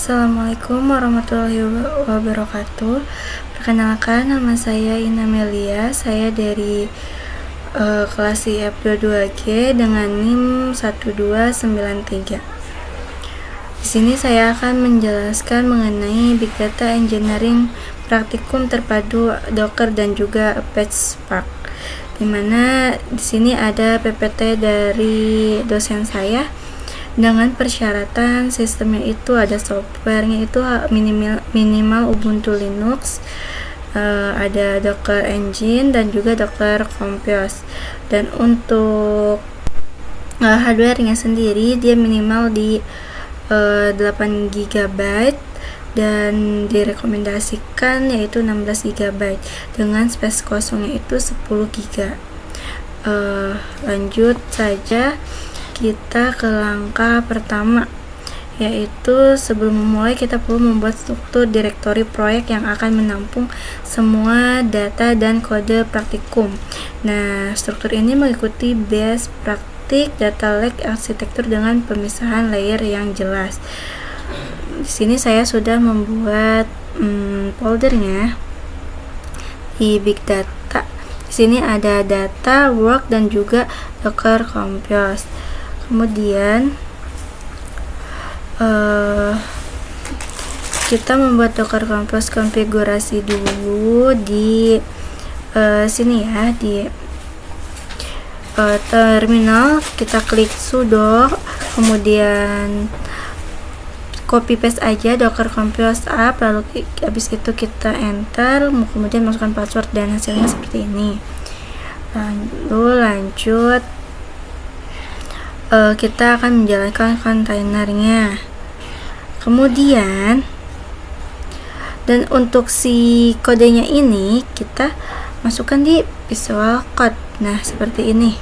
Assalamualaikum warahmatullahi wabarakatuh. Perkenalkan, nama saya Ina Melia. Saya dari kelas IF22G dengan NIM 1293. Di sini saya akan menjelaskan mengenai Big Data Engineering praktikum terpadu Docker dan juga Apache Spark. Dimana di sini ada PPT dari dosen saya dengan persyaratan sistemnya itu ada softwarenya itu minimal Ubuntu Linux, ada Docker Engine dan juga Docker Compose. Dan untuk hardwarenya sendiri dia minimal di 8 GB dan direkomendasikan yaitu 16 GB dengan space kosongnya itu 10 GB. Lanjut saja kita ke langkah pertama, yaitu sebelum memulai kita perlu membuat struktur direktori proyek yang akan menampung semua data dan kode praktikum. Nah, struktur ini mengikuti best praktik data lake arsitektur dengan pemisahan layer yang jelas. Di sini saya sudah membuat foldernya di Big Data. Di sini ada data, work, dan juga Docker Compose. Kemudian kita membuat Docker Compose konfigurasi dulu di sini ya, di terminal kita klik sudo, kemudian copy paste aja Docker Compose up, lalu habis itu kita enter, kemudian masukkan password dan hasilnya seperti ini. Lalu lanjut kita akan menjalankan kontainernya. Kemudian dan untuk si kodenya ini kita masukkan di Visual Code. Nah, seperti ini.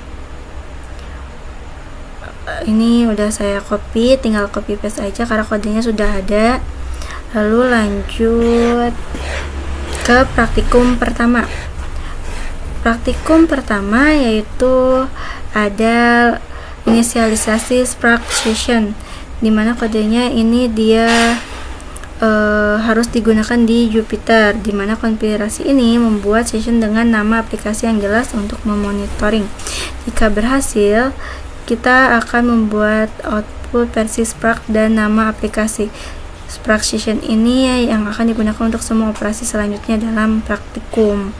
Ini udah saya copy, tinggal copy paste aja karena kodenya sudah ada. Lalu lanjut ke praktikum pertama. Praktikum pertama yaitu ada inisialisasi Spark Session, dimana kodenya ini dia harus digunakan di Jupyter, dimana konfigurasi ini membuat session dengan nama aplikasi yang jelas untuk memonitoring. Jika berhasil, kita akan membuat output versi Spark dan nama aplikasi. Spark Session ini yang akan digunakan untuk semua operasi selanjutnya dalam praktikum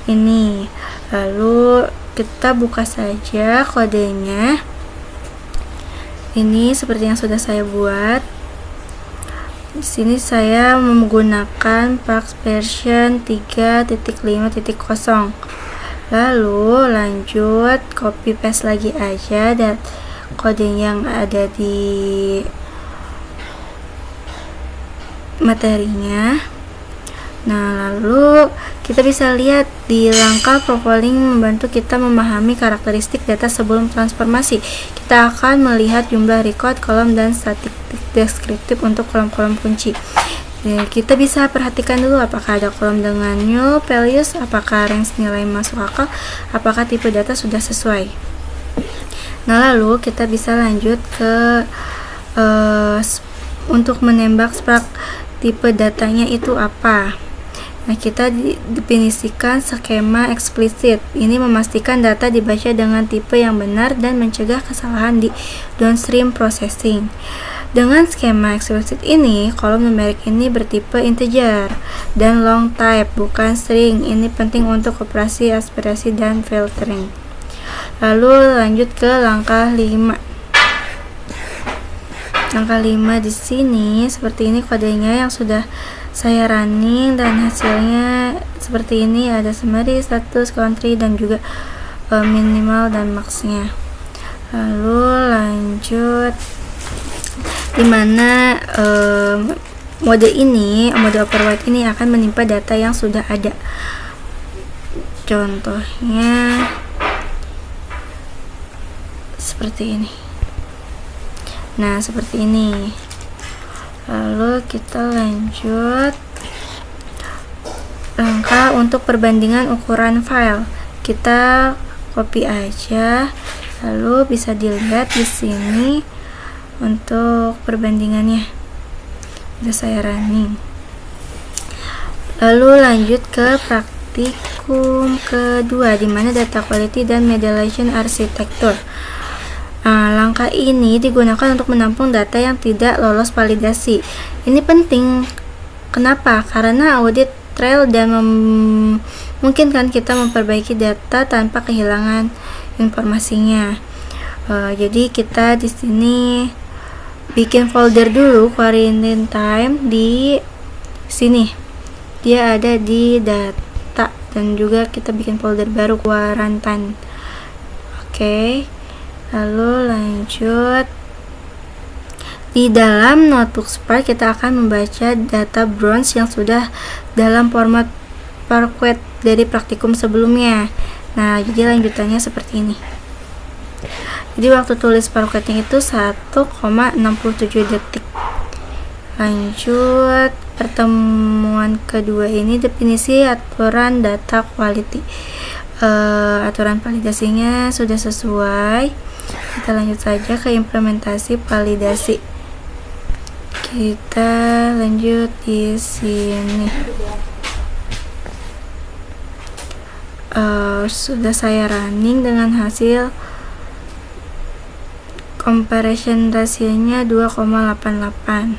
ini. Lalu kita buka saja kodenya. Ini seperti yang sudah saya buat. Di sini saya menggunakan Parks version 3.5.0. Lalu lanjut copy paste lagi aja dan kode yang ada di materinya. Nah, lalu kita bisa lihat di langkah profiling membantu kita memahami karakteristik data sebelum transformasi. Kita akan melihat jumlah record, kolom, dan statistik deskriptif untuk kolom-kolom kunci. Kita bisa perhatikan dulu apakah ada kolom dengan null values, apakah range nilai masuk akal, apakah tipe data sudah sesuai. Nah, lalu kita bisa lanjut ke untuk menembak Spark, tipe datanya itu apa. Nah, kita definisikan skema eksplisit. Ini memastikan data dibaca dengan tipe yang benar dan mencegah kesalahan di downstream processing. Dengan skema eksplisit ini, kolom numerik ini bertipe integer dan long type, bukan string. Ini penting untuk operasi aspirasi dan filtering. Lalu lanjut ke langkah 5. Langkah 5 di sini seperti ini kodenya yang sudah saya running dan hasilnya seperti ini, ada summary, status, country, dan juga minimal dan maxnya. Lalu lanjut dimana mode override ini akan menimpa data yang sudah ada. Contohnya seperti ini. Nah, seperti ini. Lalu kita lanjut langkah untuk perbandingan ukuran file. Kita copy aja, lalu bisa dilihat di sini untuk perbandingannya. Udah saya running. Lalu lanjut ke praktikum kedua, di mana data quality dan mediation architecture. Langkah ini digunakan untuk menampung data yang tidak lolos validasi. Ini penting. Kenapa? Karena audit trail dan memungkinkan kita memperbaiki data tanpa kehilangan informasinya. Jadi kita di sini bikin folder dulu quarantine time di sini. Dia ada di data, dan juga kita bikin folder baru quarantine. Oke. Lalu lanjut. Di dalam notebook Spark kita akan membaca data bronze yang sudah dalam format Parquet dari praktikum sebelumnya. Nah, jadi lanjutannya seperti ini. Jadi waktu tulis Parquetnya itu 1,67 detik. Lanjut, pertemuan kedua ini definisi aturan data quality. Aturan validasinya sudah sesuai. Kita lanjut saja ke implementasi validasi. Kita lanjut di sini. Sudah saya running dengan hasil comparison rasionya 2,88.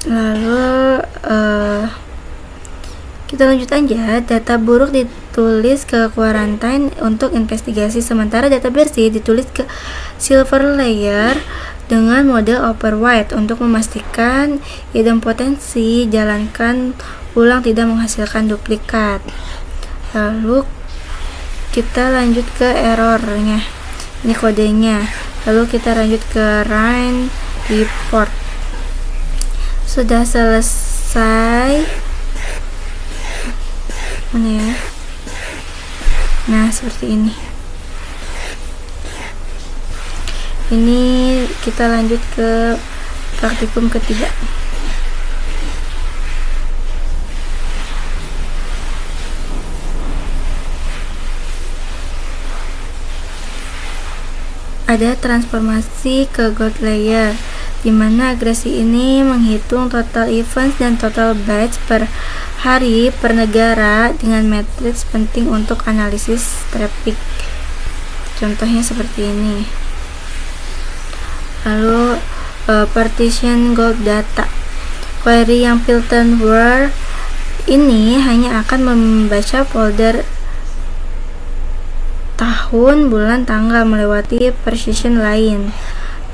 Lalu kita lanjut aja. Data buruk ditulis ke quarantine untuk investigasi, sementara data bersih ditulis ke silver layer dengan mode overwrite untuk memastikan idempotensi jalankan ulang tidak menghasilkan duplikat. Lalu kita lanjut ke errornya. Ini kodenya. Lalu kita lanjut ke run report. Sudah selesai. Mana ya? Nah, seperti ini. Ini kita lanjut ke praktikum ketiga. Ada transformasi ke gold layer, di mana agresi ini menghitung total events dan total bytes per hari per negara dengan matriks penting untuk analisis traffic. Contohnya seperti ini. Lalu partition gold data. Query yang filter word ini hanya akan membaca folder tahun, bulan, tanggal melewati partition lain,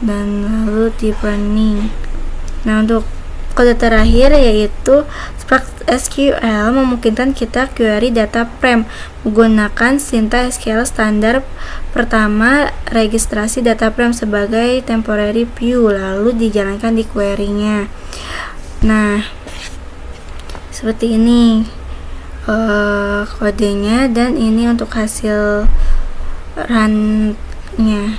dan lalu deep learning. Nah, untuk kode terakhir yaitu Spark SQL memungkinkan kita query data frame menggunakan sintas SQL standar. Pertama, registrasi data frame sebagai temporary view, lalu dijalankan di query-nya. Nah, seperti ini kodenya, dan ini untuk hasil run-nya,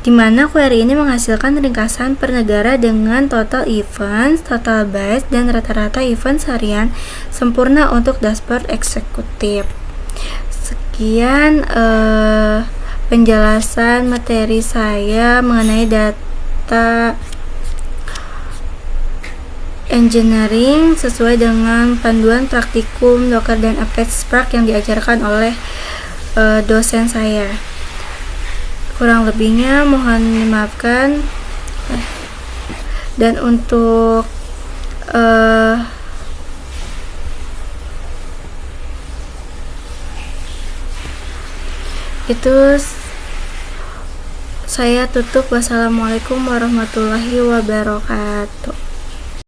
di mana query ini menghasilkan ringkasan per negara dengan total events, total bytes, dan rata-rata events harian sempurna untuk dashboard eksekutif. Sekian penjelasan materi saya mengenai data engineering sesuai dengan panduan praktikum Docker dan Apache Spark yang diajarkan oleh dosen saya. Kurang lebihnya mohon dimaafkan. Dan untuk itu saya tutup. Wassalamualaikum warahmatullahi wabarakatuh.